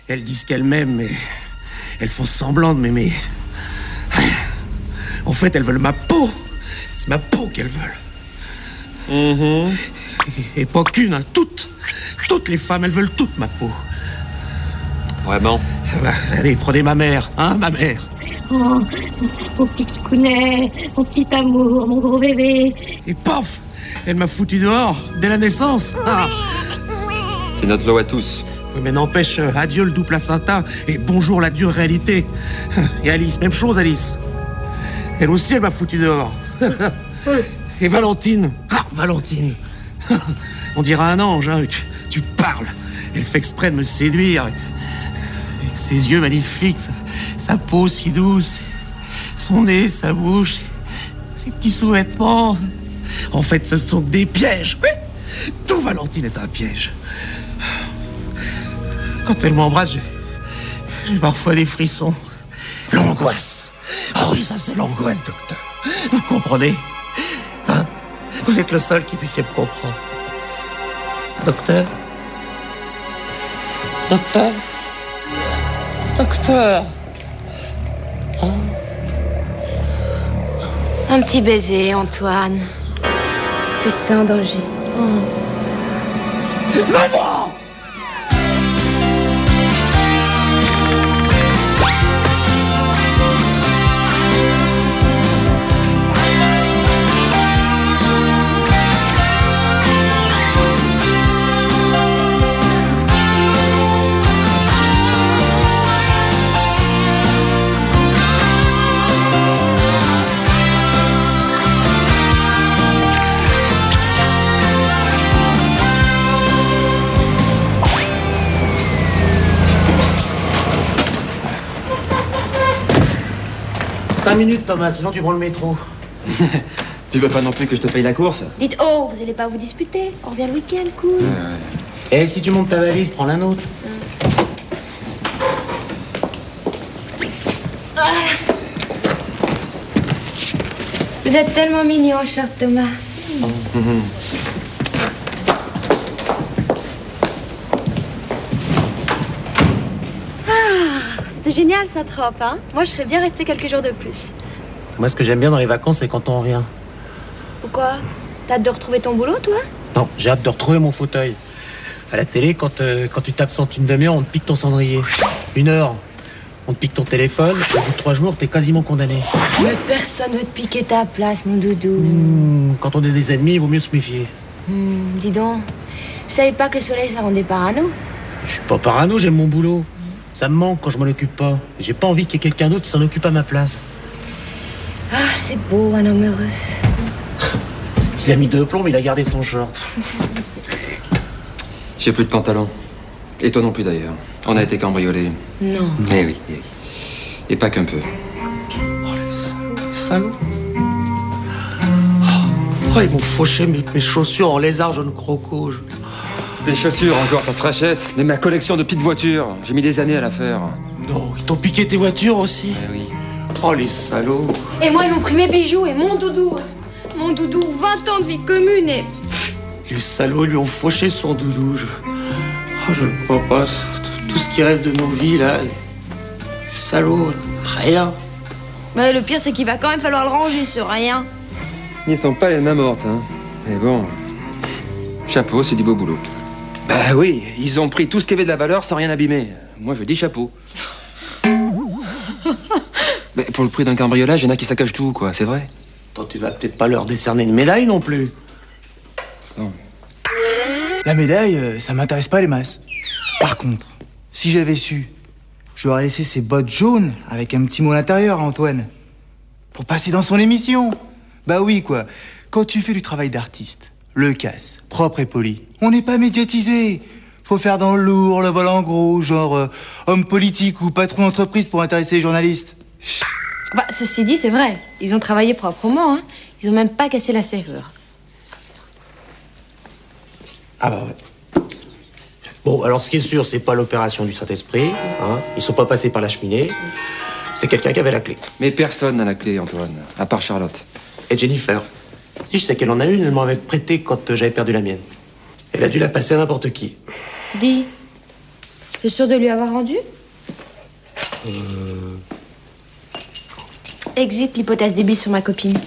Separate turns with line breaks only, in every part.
Elles disent qu'elles m'aiment, mais elles font semblant de m'aimer. En fait, elles veulent ma peau. C'est ma peau qu'elles veulent. Et pas qu'une, hein, toutes. Toutes les femmes, elles veulent toutes ma peau.
Vraiment?
Allez, prenez ma mère, hein, ma mère.
Oh, mon petit kikounet, mon petit amour, mon gros bébé.
Et paf, elle m'a foutu dehors, dès la naissance. Ah.
C'est notre lot à tous.
Oui, mais n'empêche, adieu le doux placenta et bonjour la dure réalité. Et Alice, même chose, Alice. Elle aussi, elle m'a foutu dehors. Et Valentine. Ah, Valentine. On dirait un ange, hein. Tu parles. Elle fait exprès de me séduire. Avec ses yeux magnifiques, sa peau si douce, son nez, sa bouche, ses petits sous-vêtements. En fait, ce sont des pièges. Tout Valentine est un piège. Quand elle m'embrasse, j'ai parfois des frissons. L'angoisse. Ah oui, ça c'est l'angoisse, docteur. Vous comprenez? Hein? Vous êtes le seul qui puisse me comprendre. Docteur? Docteur? Docteur? Oh.
Un petit baiser, Antoine. C'est sans danger. Oh.
Maman! Cinq minutes, Thomas, sinon tu prends le métro.
Tu veux pas non plus que je te paye la course?
Dites, oh, vous allez pas vous disputer. On revient le week-end, cool.
Et si tu montes ta valise, prends la nôtre.
Voilà. Vous êtes tellement mignon, cher Thomas. C'était génial, cette robe, hein? Moi, je serais bien restée quelques jours de plus.
Moi, ce que j'aime bien dans les vacances, c'est quand on revient.
Pourquoi? T'as hâte de retrouver ton boulot, toi?
Non, j'ai hâte de retrouver mon fauteuil. À la télé, quand tu t'absentes une demi-heure, on te pique ton cendrier. 1 heure, on te pique ton téléphone. Au bout de 3 jours, t'es quasiment condamné.
Mais personne veut te piquer ta place, mon doudou.
Quand on est des ennemis, il vaut mieux se méfier.
Dis donc, je savais pas que le soleil, ça rendait parano.
Je suis pas parano, j'aime mon boulot. Ça me manque quand je m'en occupe pas. J'ai pas envie qu'il y ait quelqu'un d'autre qui s'en occupe à ma place.
Ah, c'est beau, un homme heureux.
Il a mis 2 plombs, mais il a gardé son short.
J'ai plus de pantalon. Et toi non plus d'ailleurs. On a été cambriolés.
Non.
Eh oui, eh oui. Et pas qu'un peu.
Oh, les salauds. Oh, ils m'ont fauché mes chaussures en lézard jaune croco.
Des chaussures encore, ça se rachète. Mais ma collection de petites voitures, j'ai mis des années à la faire.
Non, ils t'ont piqué tes voitures aussi.
Eh oui.
Oh, les salauds.
Et moi, ils m'ont pris mes bijoux et mon doudou. Mon doudou, 20 ans de vie commune et...
Les salauds lui ont fauché son doudou. Oh, je ne crois pas. Tout ce qui reste de nos vies, là. Les salauds, rien.
Mais le pire, c'est qu'il va quand même falloir le ranger, ce rien.
Ils sont pas les mains mortes, hein. Mais bon, chapeau, c'est du beau boulot. Bah oui, ils ont pris tout ce qui avait de la valeur sans rien abîmer. Moi, je dis chapeau. Mais pour le prix d'un cambriolage, il y en a qui saccagent tout, quoi, c'est vrai.
Toi, tu vas peut-être pas leur décerner une médaille non plus.
Non.
La médaille, ça m'intéresse pas les masses. Par contre, si j'avais su, j'aurais laissé ces bottes jaunes avec un petit mot à l'intérieur à Antoine. Pour passer dans son émission. Bah oui, quoi. Quand tu fais du travail d'artiste, le casse, propre et poli, on n'est pas médiatisé. Faut faire dans le lourd, le vol en gros, genre homme politique ou patron d'entreprise pour intéresser les journalistes.
Bah, ceci dit, c'est vrai. Ils ont travaillé proprement, hein. Ils ont même pas cassé la serrure.
Ah bah ouais. Bon, alors ce qui est sûr, c'est pas l'opération du Saint-Esprit. Hein. Ils sont pas passés par la cheminée. C'est quelqu'un qui avait la clé.
Mais personne n'a la clé, Antoine, à part Charlotte.
Et Jennifer. Si, je sais qu'elle en a une, elle m'en avait prêté quand j'avais perdu la mienne. Elle a dû la passer à n'importe qui.
Dis, T'es sûr de lui avoir rendu? Exit l'hypothèse débile sur ma copine.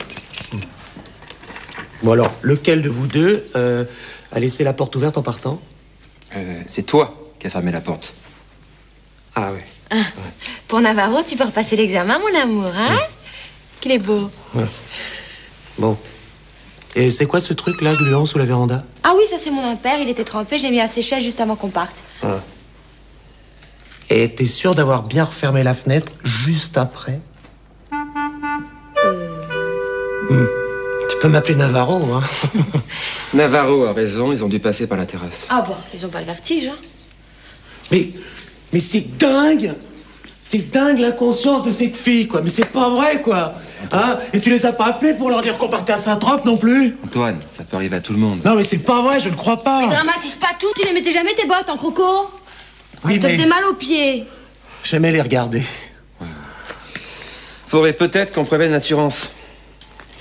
Bon alors, lequel de vous deux a laissé la porte ouverte en partant?
C'est toi qui as fermé la porte.
Ah oui.
Ah, pour Navarro, tu peux repasser l'examen, mon amour, hein? Qu'il est beau.
Ouais. Bon. Et c'est quoi ce truc-là, gluant sous la véranda?
Ah oui, ça c'est mon impère, il était trempé, je l'ai mis à sécher juste avant qu'on parte.
Ah. Et t'es sûr d'avoir bien refermé la fenêtre juste après? Tu peux m'appeler Navarro, hein?
Navarro a raison, ils ont dû passer par la terrasse.
Ah bon, ils ont pas le vertige, hein?
Mais c'est dingue! C'est dingue l'inconscience de cette fille, quoi. Mais c'est pas vrai, quoi. Hein? Et tu les as pas appelés pour leur dire qu'on partait à Saint-Trope non plus?
Antoine, ça peut arriver à tout le monde.
Non, mais c'est pas vrai, je ne crois pas.
Mais dramatise pas tout, tu ne mettais jamais tes bottes en croco?
Oui,
Ça te
mais
faisait mal aux pieds.
j'aimais les regarder.
Faudrait peut-être qu'on prévienne l'assurance.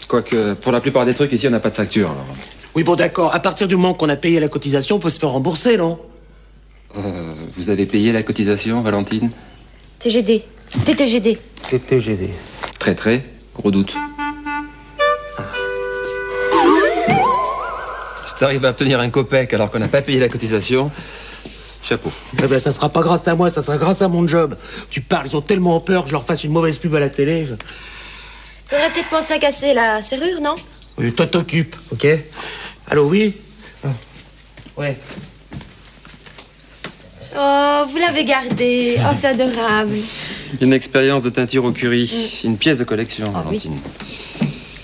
Quoique, pour la plupart des trucs ici, on n'a pas de facture, alors.
Oui, bon, d'accord. À partir du moment qu'on a payé la cotisation, on peut se faire rembourser, non?
Vous avez payé la cotisation, Valentine?
TGD. TTGD.
TTGD.
Très, gros doute. Si t'arrives à obtenir un copec alors qu'on n'a pas payé la cotisation, chapeau.
Eh ben, ça sera pas grâce à moi, ça sera grâce à mon job. Tu parles, ils ont tellement peur que je leur fasse une mauvaise pub à la télé.
T'aurais peut-être pensé à casser la serrure, non?
Oui, toi t'occupes, ok? Allô, oui? Ouais.
Oh, vous l'avez gardé. Oh, c'est adorable.
Une expérience de teinture au curry. Une pièce de collection,
Ah, oui.
Valentine.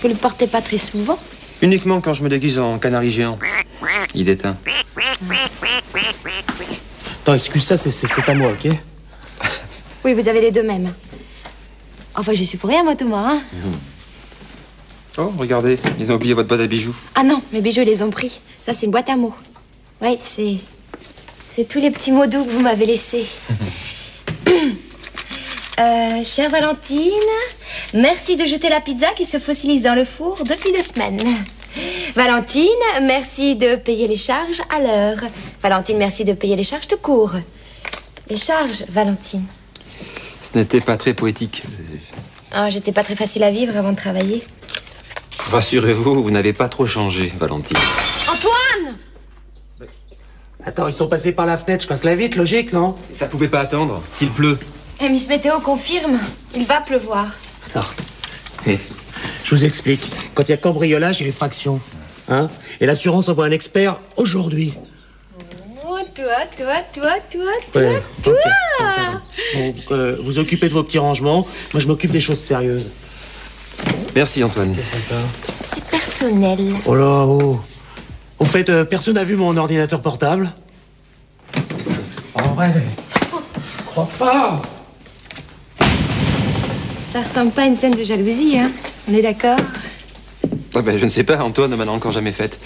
Vous le portez pas très souvent?
Uniquement quand je me déguise en canari géant. Il déteint.
Attends, excuse ça, c'est à moi, ok?
Oui, vous avez les deux mêmes. Enfin, j'y suis pour rien, moi, Thomas, hein?
Oh, regardez, ils ont oublié votre boîte à bijoux.
Ah non, mes bijoux, ils les ont pris. Ça, c'est une boîte à mots. Ouais, c'est tous les petits mots doux que vous m'avez laissés. Chère Valentine, merci de jeter la pizza qui se fossilise dans le four depuis 2 semaines. Valentine, merci de payer les charges à l'heure. Valentine, merci de payer les charges tout court. Les charges, Valentine.
Ce n'était pas très poétique.
Ah, j'étais pas très facile à vivre avant de travailler.
Rassurez-vous, vous n'avez pas trop changé, Valentine.
Antoine!
Attends, ils sont passés par la fenêtre, je passe la vitre, logique, non?
Ça pouvait pas attendre, s'il pleut.
Eh, Miss Météo confirme, il va pleuvoir.
Attends. Je vous explique. Quand il y a cambriolage, il y a effraction. Hein? Et l'assurance envoie un expert aujourd'hui.
Oh, toi.
Ouais, ok. Bon, vous occupez de vos petits rangements. Moi, je m'occupe des choses sérieuses.
Merci, Antoine.
Qu'est-ce que c'est ça?
C'est personnel.
Oh là, oh. Au fait, personne n'a vu mon ordinateur portable? Ça, c'est pas vrai. Je crois pas.
Ça ressemble pas à une scène de jalousie, hein? On est d'accord?
Ah ben, je ne sais pas, Antoine ne m'en a encore jamais faite.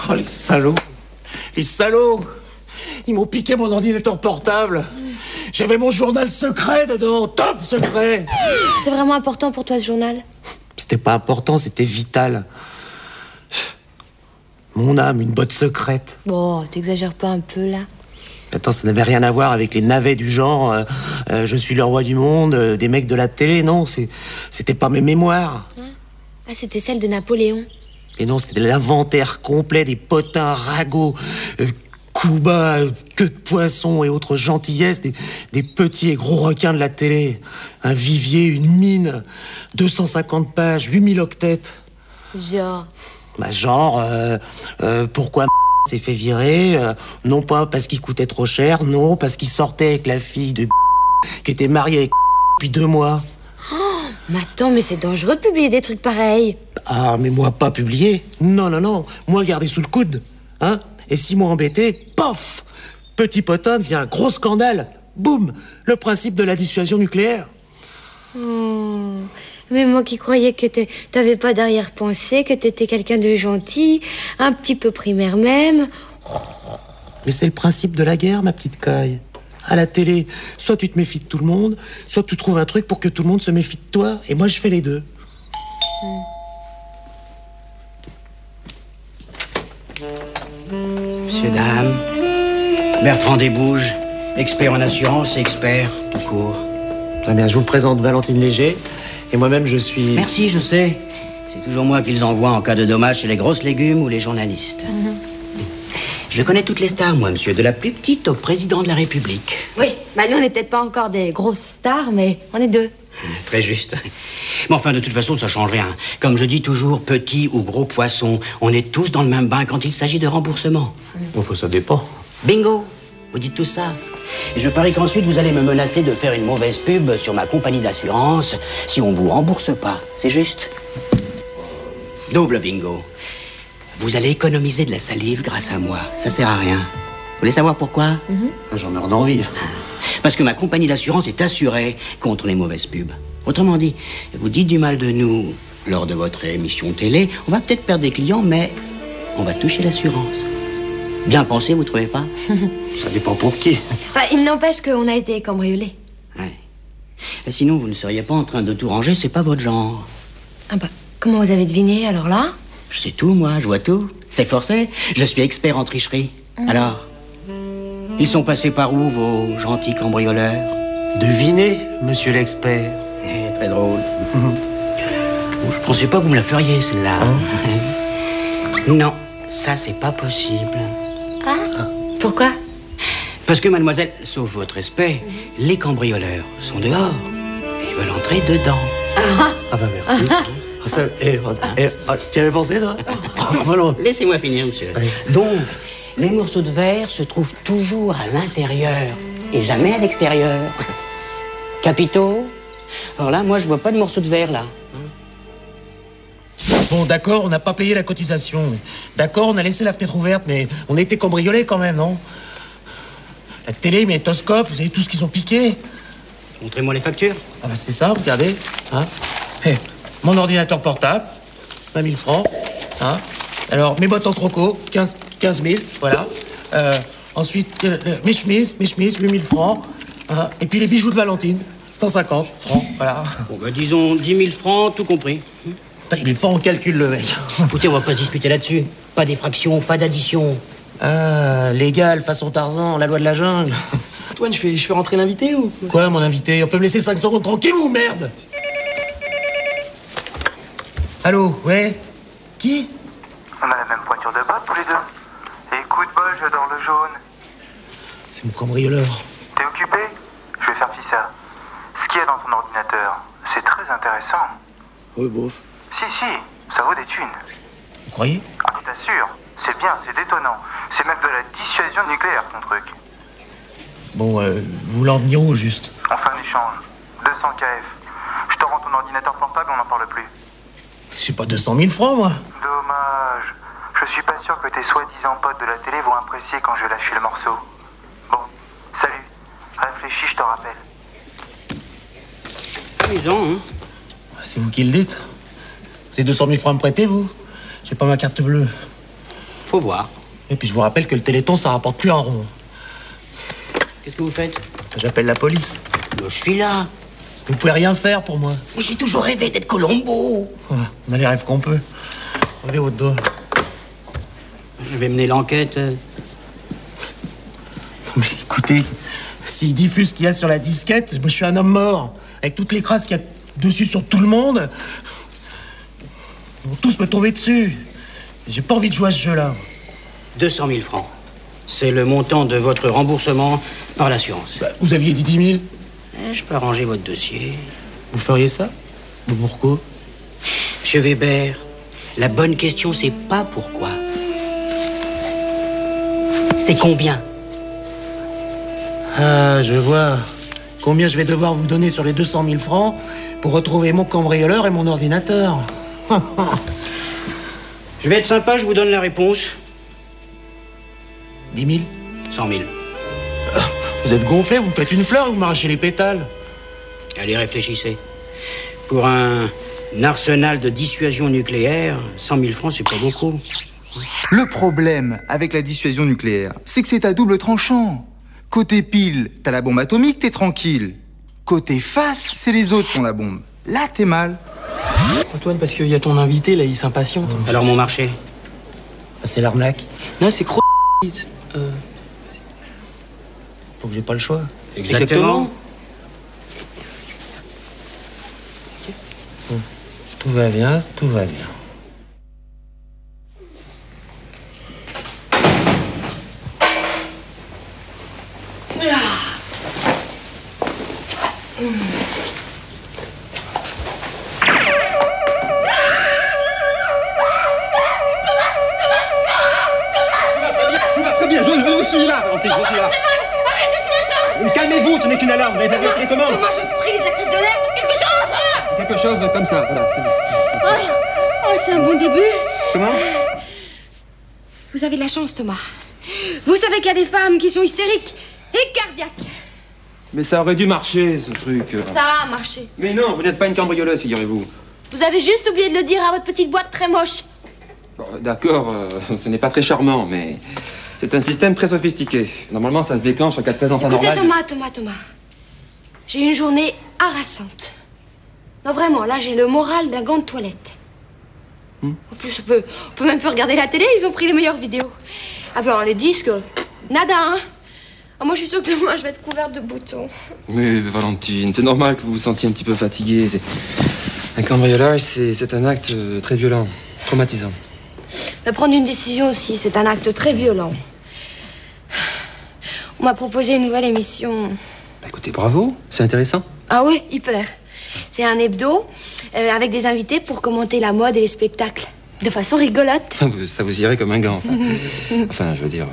Oh, les salauds. Les salauds. Ils m'ont piqué mon ordinateur portable. J'avais mon journal secret dedans, top secret.
C'est vraiment important pour toi, ce journal?
C'était pas important, c'était vital. Mon âme, une botte secrète.
Bon, t'exagères pas un peu, là?
Attends, ça n'avait rien à voir avec les navets du genre je suis le roi du monde, des mecs de la télé, non, c'était pas mes mémoires.
Ah, c'était celle de Napoléon.
Et non, c'était l'inventaire complet des potins, ragots, coups bas, queue de poisson et autres gentillesses des petits et gros requins de la télé. Un vivier, une mine, 250 pages, 8000 octets.
Genre?
Bah genre, pourquoi s'est fait virer, non pas parce qu'il coûtait trop cher, non, parce qu'il sortait avec la fille de qui était mariée avec depuis 2 mois.
Oh, mais attends, mais c'est dangereux de publier des trucs pareils.
Ah, mais moi pas publié. Non. Moi gardé sous le coude. Hein? Et 6 mois embêté, pof! Petit potin devient un gros scandale. Boum! Le principe de la dissuasion nucléaire.
Oh, mais moi qui croyais que t'avais pas d'arrière-pensée, que t'étais quelqu'un de gentil, un petit peu primaire même.
Mais c'est le principe de la guerre, ma petite caille. À la télé, soit tu te méfies de tout le monde, soit tu trouves un truc pour que tout le monde se méfie de toi. Et moi, je fais les deux. Monsieur, dame,
Bertrand Desbouges, expert en assurance et expert tout court.
Très bien, je vous le présente, Valentine Léger. Et moi-même, je suis...
Merci, je sais. C'est toujours moi qu'ils envoient en cas de dommage chez les grosses légumes ou les journalistes. Je connais toutes les stars, moi, monsieur, de la plus petite au président de la République.
Oui, bah nous, on n'est peut-être pas encore des grosses stars, mais on est deux.
Très juste. Mais enfin, de toute façon, ça change rien. Comme je dis toujours, petit ou gros poisson, on est tous dans le même bain quand il s'agit de remboursement.
Enfin, ça dépend.
Bingo! Vous dites tout ça. Et je parie qu'ensuite, vous allez me menacer de faire une mauvaise pub sur ma compagnie d'assurance si on vous rembourse pas. C'est juste? Double bingo. Vous allez économiser de la salive grâce à moi. Ça sert à rien. Vous voulez savoir pourquoi?
J'en meurs d'envie.
Parce que ma compagnie d'assurance est assurée contre les mauvaises pubs. Autrement dit, vous dites du mal de nous lors de votre émission télé, on va peut-être perdre des clients, mais on va toucher l'assurance. Bien pensé, vous trouvez pas?
Ça dépend pour qui.
Enfin, il n'empêche qu'on a été cambriolés.
Ouais. Sinon, vous ne seriez pas en train de tout ranger, c'est pas votre genre.
Ah bah, comment vous avez deviné, alors là?
Je sais tout, moi, je vois tout. C'est forcé, je suis expert en tricherie. Alors, ils sont passés par où, vos gentils cambrioleurs?
Devinez, monsieur l'expert.
Très drôle. Je pensais pas que vous me la feriez, celle-là. Non, ça, c'est pas possible.
Ah, pourquoi?
Parce que, mademoiselle, sauf votre respect, les cambrioleurs sont dehors et veulent entrer dedans.
Ah bah merci. Tu avais pensé, toi? Voilà.
Laissez-moi finir, monsieur.
Oui.
Donc, les morceaux de verre se trouvent toujours à l'intérieur et jamais à l'extérieur. Capitaux? Alors là, moi, je vois pas de morceaux de verre, là.
Bon, d'accord, on n'a pas payé la cotisation. D'accord, on a laissé la fenêtre ouverte, mais on a été cambriolés quand même, non? La télé, magnétoscope, vous avez tout ce qu'ils ont piqué.
Montrez-moi les factures.
Ah bah c'est ça, regardez. Hein. Mon ordinateur portable, 20 000 francs. Hein. Alors, mes bottes en croco, 15 000, voilà. Ensuite, mes chemises, 8 000 francs. Hein. Et puis les bijoux de Valentine, 150 francs, voilà.
Bon, bah, disons 10 000 francs, tout compris.
Putain, il est fort en calcul, le mec.
Écoutez, on va pas se disputer là-dessus. Pas d'effraction, pas d'addition.
Ah, légal, façon Tarzan, la loi de la jungle.
Antoine, je fais rentrer l'invité ou...
Quoi, mon invité? On peut me laisser 5 secondes tranquille ou merde? Allô, ouais? Qui?
On a la même pointure de bottes tous les deux. Et coup de bol, je dors le jaune.
C'est mon cambrioleur.
T'es occupé? Je vais faire fi ça. Ce qu'il y a dans ton ordinateur, c'est très intéressant.
Ouais, bof.
Si, ça vaut des thunes.
Vous croyez?
Ah, je t'assure, c'est bien, c'est détonnant. C'est même de la dissuasion nucléaire, ton truc.
Bon, vous voulez en venir où, juste?
On fait un échange. 200 KF. Je te rends ton ordinateur portable, on n'en parle plus.
J'ai pas 200 000 francs, moi.
Dommage. Je suis pas sûr que tes soi-disant potes de la télé vont apprécier quand je vais lâcher le morceau. Bon, salut. Réfléchis, je te rappelle.
Amusant, hein?
C'est vous qui le dites. Vous avez 200 000 francs à me prêter, vous? J'ai pas ma carte bleue.
Faut voir.
Et puis je vous rappelle que le Téléthon, ça rapporte plus un rond.
Qu'est-ce que vous faites?
J'appelle la police.
Je suis là.
Vous pouvez rien faire pour moi.
Mais j'ai toujours rêvé d'être Colombo.
On a les rêves qu'on peut. Enlevez votre dos.
Je vais mener l'enquête.
Mais écoutez, s'ils diffusent ce qu'il y a sur la disquette, moi je suis un homme mort. Avec toutes les crasses qu'il y a dessus sur tout le monde. Ils vont tous me tomber dessus. J'ai pas envie de jouer à ce jeu-là.
200 000 francs. C'est le montant de votre remboursement par l'assurance.
Bah, vous aviez dit 10 000.
Je peux arranger votre dossier.
Vous feriez ça? Mais pourquoi?
Monsieur Weber, la bonne question, c'est pas pourquoi. C'est combien?
Ah, je vois. Combien je vais devoir vous donner sur les 200 000 francs pour retrouver mon cambrioleur et mon ordinateur?
Je vais être sympa, je vous donne la réponse.
10 000?
100 000.
Vous êtes gonflé, vous me faites une fleur ou vous m'arrachez les pétales?
Allez, réfléchissez. Pour un arsenal de dissuasion nucléaire, 100 000 francs, c'est pas beaucoup.
Le problème avec la dissuasion nucléaire, c'est que c'est à double tranchant. Côté pile, t'as la bombe atomique, t'es tranquille. Côté face, c'est les autres qui ont la bombe. Là, t'es mal.
Antoine, parce qu'il y a ton invité, là, il s'impatiente.
Alors, mon marché?
Ah, c'est l'arnaque.
Non, c'est
Donc j'ai pas le choix.
Exactement.
Tout va bien, tout va bien.
Très bien, je suis là, Valentine, je suis là. Calmez-vous, ce n'est qu'une alarme. Vous avez vérifié les commandes.
Thomas, je frise la crise de nerfs, faites quelque chose.
Quelque chose comme ça, voilà.
Oh, c'est un bon début.
Comment?
Vous avez de la chance, Thomas. Vous savez qu'il y a des femmes qui sont hystériques et cardiaques.
Mais ça aurait dû marcher, ce truc.
Ça a marché.
Mais non, vous n'êtes pas une cambrioleuse, figurez-vous.
Vous avez juste oublié de le dire à votre petite boîte très moche.
Bon, d'accord, ce n'est pas très charmant, mais c'est un système très sophistiqué. Normalement, ça se déclenche en cas de présence
Écoutez,
anormale.
Thomas. J'ai eu une journée harassante. Non, vraiment, là, j'ai le moral d'un gant de toilette. En plus, on peut même plus regarder la télé, ils ont pris les meilleures vidéos. Ah, alors, les disques, nada, hein. Ah, moi, je suis sûre que demain, je vais être couverte de boutons.
Mais Valentine, c'est normal que vous vous sentiez un petit peu fatiguée. Un cambriolage, c'est un acte très violent, traumatisant.
Mais prendre une décision aussi, c'est un acte très violent. On m'a proposé une nouvelle émission.
Bah, écoutez, bravo, c'est intéressant.
Ah ouais, hyper. C'est un hebdo avec des invités pour commenter la mode et les spectacles. De façon rigolote.
Ça vous irait comme un gant, ça. Enfin, je veux dire...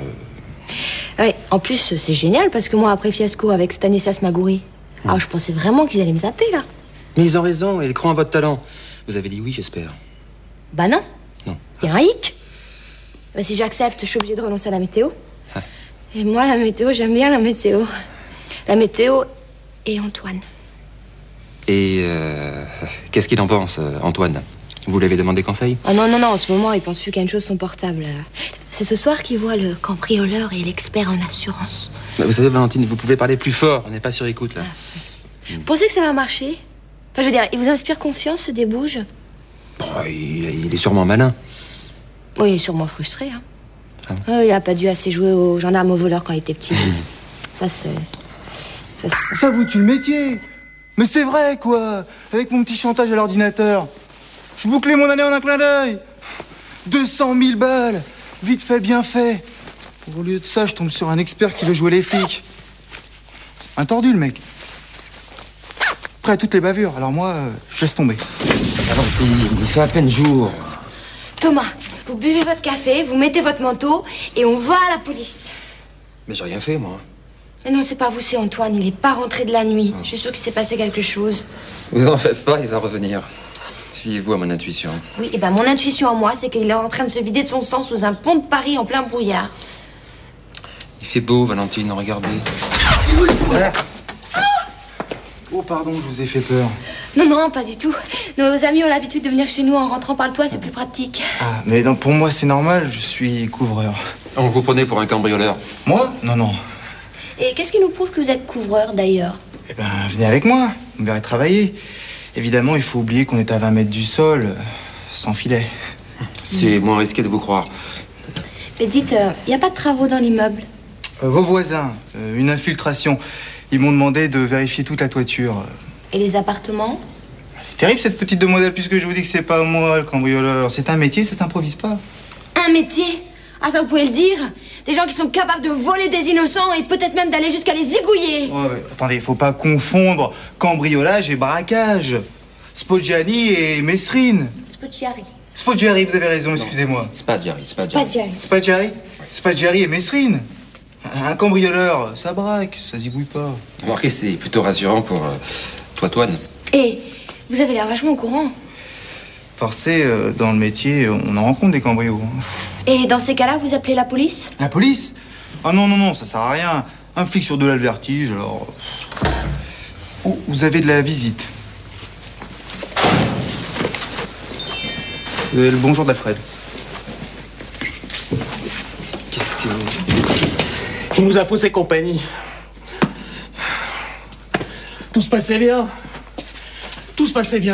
Ouais, en plus, c'est génial parce que moi, après le fiasco avec Stanislas Magouri, alors je pensais vraiment qu'ils allaient me zapper, là.
Mais ils ont raison, ils croient en votre talent. Vous avez dit oui, j'espère.
Bah non.
Non.
Il y a un hic. Bah, si j'accepte, je suis obligée de renoncer à la météo.
Ah.
Et moi, la météo, j'aime bien la météo. La météo et Antoine.
Et qu'est-ce qu'il en pense, Antoine? Vous lui avez demandé conseil?
Oh non, en ce moment, il pense plus qu'à une chose, son portable. C'est ce soir qu'il voit le cambrioleur et l'expert en assurance.
Vous savez, Valentine, vous pouvez parler plus fort, on n'est pas sur écoute, là.
Vous pensez que ça va marcher? Enfin, je veux dire, il vous inspire confiance, ce Desbouges?
Bon, il est sûrement malin.
Oui, il est sûrement frustré, hein.
Ah.
Il a pas dû assez jouer aux gendarmes aux voleurs quand il était petit. Ça, c'est...
Ça vous tue le métier. Mais c'est vrai, quoi. Avec mon petit chantage à l'ordinateur. Je bouclais mon année en un clin d'œil. 200 000 balles. Vite fait, bien fait. Au lieu de ça, je tombe sur un expert qui veut jouer les flics. Un tordu, le mec. Prêt à toutes les bavures. Alors moi, je laisse tomber.
Valentine, il fait à peine jour.
Thomas, vous buvez votre café, vous mettez votre manteau et on va à la police.
Mais j'ai rien fait, moi.
Mais non, c'est pas vous, c'est Antoine. Il est pas rentré de la nuit. Je suis sûre qu'il s'est passé quelque chose.
Vous en faites pas, il va revenir. Fiez-vous à mon intuition.
Oui, et ben mon intuition à moi, c'est qu'il est en train de se vider de son sang sous un pont de Paris en plein brouillard.
Il fait beau, Valentine, regardez.
Oh, pardon, je vous ai fait peur.
Non, pas du tout. Nos amis ont l'habitude de venir chez nous en rentrant par le toit, c'est plus pratique.
Ah, mais non, pour moi, c'est normal. Je suis couvreur.
On vous prenait pour un cambrioleur.
Moi? Non.
Et qu'est-ce qui nous prouve que vous êtes couvreur, d'ailleurs?
Eh ben, venez avec moi. Vous me verrez travailler. Évidemment, il faut oublier qu'on est à 20 mètres du sol, sans filet.
C'est moins risqué de vous croire.
Mais dites, il n'y a pas de travaux dans l'immeuble?
Vos voisins, une infiltration. Ils m'ont demandé de vérifier toute la toiture.
Et les appartements?
C'est terrible, cette petite demoiselle, puisque je vous dis que c'est pas moi, le cambrioleur. C'est un métier, ça s'improvise pas.
Un métier? Ah, ça, vous pouvez le dire? Des gens qui sont capables de voler des innocents et peut-être même d'aller jusqu'à les zigouiller.
Oh, mais attendez, il faut pas confondre cambriolage et braquage. Spoggiani et Mesrine. Spoggiari, vous avez raison, excusez-moi.
Spaggiari.
Spaggiari et Mesrine. Un cambrioleur, ça braque, ça zigouille pas.
Remarquez, c'est plutôt rassurant pour toi, Toine.
Et vous avez l'air vachement au courant.
Forcé, dans le métier, on en rencontre des cambrios.
Et dans ces cas-là, vous appelez la police?
La police? Ah non, ça sert à rien. Un flic sur deux a le vertige, alors... Oh, vous avez de la visite. Le bonjour d'Alfred.
Qu'est-ce que...
Il nous a faussé compagnie. Tout se passait bien.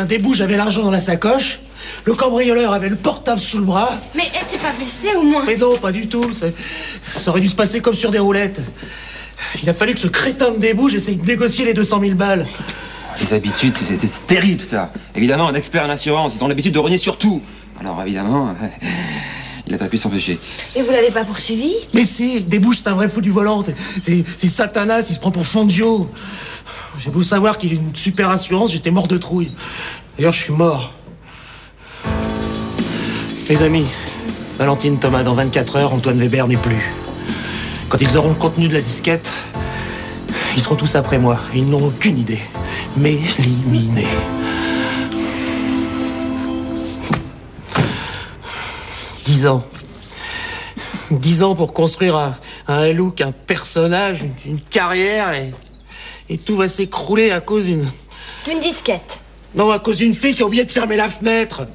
Desbouges avait l'argent dans la sacoche. Le cambrioleur avait le portable sous le bras.
Mais t'es pas blessé au moins?
Mais non, pas du tout. Ça aurait dû se passer comme sur des roulettes. Il a fallu que ce crétin me débouche, j'essaye de négocier les 200 000 balles.
Les habitudes, c'est terrible, ça. Évidemment, un expert en assurance, ils ont l'habitude de rogner sur tout. Alors, évidemment, il n'a pas pu s'empêcher.
Et vous l'avez pas poursuivi?
Mais si, Débouche, c'est un vrai fou du volant. C'est Satanas, il se prend pour Fangio. J'ai beau savoir qu'il a une super assurance, j'étais mort de trouille. D'ailleurs, je suis mort. Les amis, Valentine, Thomas, dans 24 heures, Antoine Weber n'est plus. Quand ils auront le contenu de la disquette, ils seront tous après moi. Ils n'ont aucune idée. M'éliminer. Dix ans pour construire un look, un personnage, une carrière, et tout va s'écrouler à cause d'une
disquette.
Non, à cause d'une fille qui a oublié de fermer la fenêtre.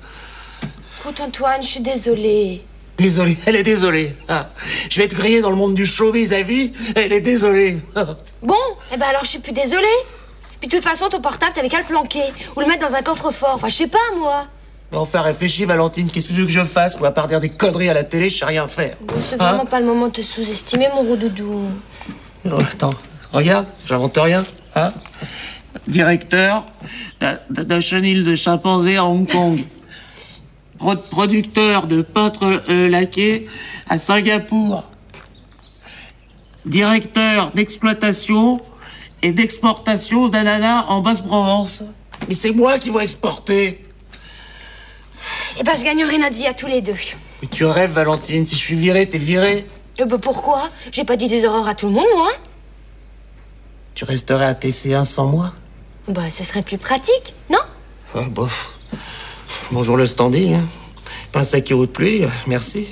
Écoute, Antoine, je suis désolée.
Désolée, elle est désolée. Ah, je vais être grillé dans le monde du showbiz à vie, elle est désolée.
Bon, eh ben alors je suis plus désolée. Puis de toute façon, ton portable, t'avais qu'à le planquer. Ou le mettre dans un coffre-fort. Enfin, je sais pas, moi.
Enfin, réfléchis, Valentine, qu'est-ce que tu veux que je fasse, quoi? À part dire des conneries à la télé, je sais rien faire.
Bon, c'est vraiment pas le moment de te sous-estimer, mon gros doudou.
Non, attends, regarde, j'invente rien, hein? Directeur d'un chenil de chimpanzé à Hong Kong. Producteur de peintres laqués à Singapour. Directeur d'exploitation et d'exportation d'ananas en Basse-Provence. Mais c'est moi qui vais exporter.
Eh ben, je gagnerai notre vie à tous les deux.
Mais tu rêves, Valentine. Si je suis viré, t'es viré.
Ben pourquoi? J'ai pas dit des horreurs à tout le monde, moi.
Tu resterais à TC1 sans moi?
Bah, ce serait plus pratique, non?
Ah, bof. Bonjour le standing. Hein. Pas un sac de pluie, merci.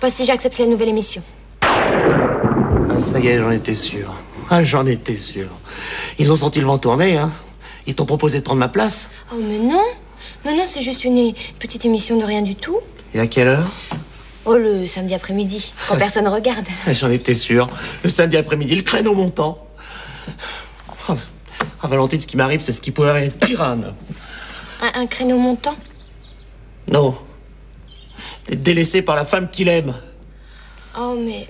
Pas si j'accepte la nouvelle émission.
Ah, ça y est, j'en étais sûr. Ah, j'en étais sûr. Ils ont senti le vent tourner, hein. Ils t'ont proposé de prendre ma place.
Oh, mais non. Non, c'est juste une petite émission de rien du tout.
Et à quelle heure?
Oh, le samedi après-midi, quand personne regarde.
J'en étais sûr. Le samedi après-midi, le créneau montant. Ah, Valentine, ce qui m'arrive, c'est ce qui pourrait être pire.
Un créneau montant?
Non. D'être délaissé par la femme qu'il aime.
Oh, mais...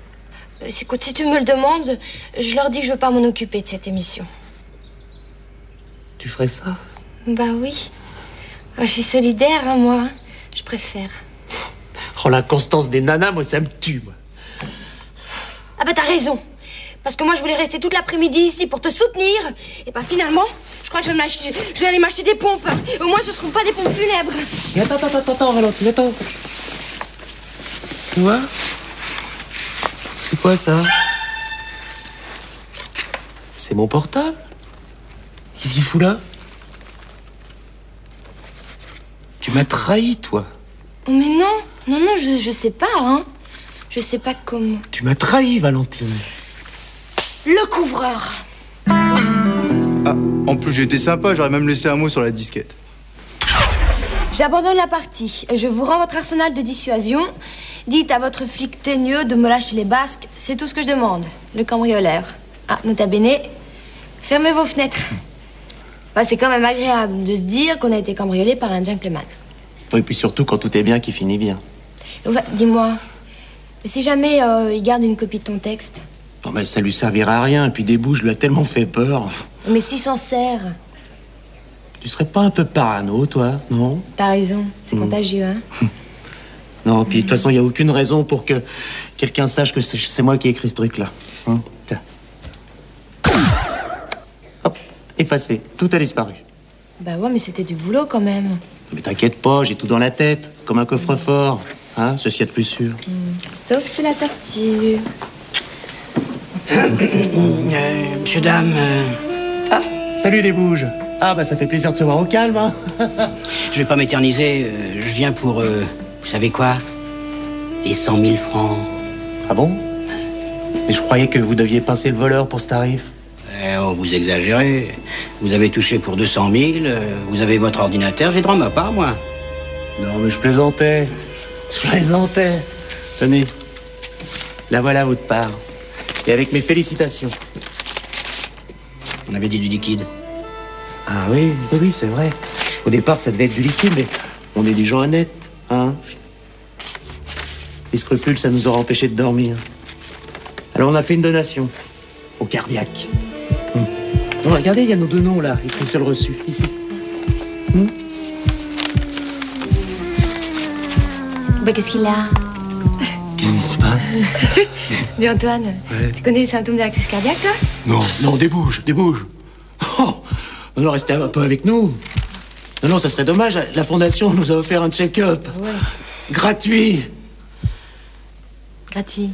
Écoute, si tu me le demandes, je leur dis que je veux pas m'en occuper de cette émission.
Tu ferais ça?
Bah oui. Je suis solidaire, hein, moi. Je préfère.
Oh, l'inconstance des nanas, moi, ça me tue, moi.
Ah bah t'as raison. Parce que moi, je voulais rester toute l'après-midi ici pour te soutenir. Et bah finalement, je crois que je vais aller m'acheter des pompes. Au moins, ce seront pas des pompes funèbres.
Et attends, Valentine, attends. Tu vois? C'est quoi, ça? C'est mon portable. Qu'est-ce qu'il fout là? Tu m'as trahi, toi.
Mais non, je sais pas, hein. Je sais pas comment.
Tu m'as trahi, Valentine.
Le couvreur.
Ah, en plus j'ai été sympa, j'aurais même laissé un mot sur la disquette.
J'abandonne la partie. Je vous rends votre arsenal de dissuasion. Dites à votre flic teigneux de me lâcher les basques. C'est tout ce que je demande. Le cambrioleur. Ah, nota bene. Fermez vos fenêtres. Bah, c'est quand même agréable de se dire qu'on a été cambriolé par un gentleman.
Et puis surtout quand tout est bien qui finit bien.
Enfin, dis-moi, si jamais il garde une copie de ton texte.
Non, mais ça lui servira à rien. Et puis Débouche lui a tellement fait peur.
Mais s'il s'en sert.
Tu serais pas un peu parano, toi, non?
T'as raison, c'est contagieux, hein.
Non, puis de toute façon, il n'y a aucune raison pour que quelqu'un sache que c'est moi qui ai écrit ce truc-là. Hein? Tiens. Hop, effacé. Tout a disparu.
Bah ouais, mais c'était du boulot quand même.
Mais t'inquiète pas, j'ai tout dans la tête, comme un coffre-fort. Hein, c'est ce qu'il y a de plus sûr.
Sauf sous la torture.
Monsieur, dame...
Ah, salut Débouche. Ah, bah ça fait plaisir de se voir au calme, hein.
Je vais pas m'éterniser, je viens pour... vous savez quoi? Les 100 000 francs.
Ah bon? Mais je croyais que vous deviez pincer le voleur pour ce tarif.
Oh, vous exagérez. Vous avez touché pour 200 000, vous avez votre ordinateur, j'ai droit à ma part, moi.
Non, mais je plaisantais. Tenez, la voilà votre part. Et avec mes félicitations.
On avait dit du liquide.
Ah oui, c'est vrai. Au départ, ça devait être du liquide, mais on est des gens honnêtes, hein. Les scrupules, ça nous aura empêchés de dormir. Alors on a fait une donation. au cardiaque. Non, regardez, il y a nos deux noms là, écrits sur le reçu, ici.
Bah, qu'est-ce qu'il a?
Qu'est-ce qui se passe?
Dis Antoine, tu connais les symptômes de la crise cardiaque, toi?
Non, débouche. Oh, non, restez un peu avec nous. Non, ça serait dommage, la fondation nous a offert un check-up.
Ouais.
Gratuit.
Gratuit.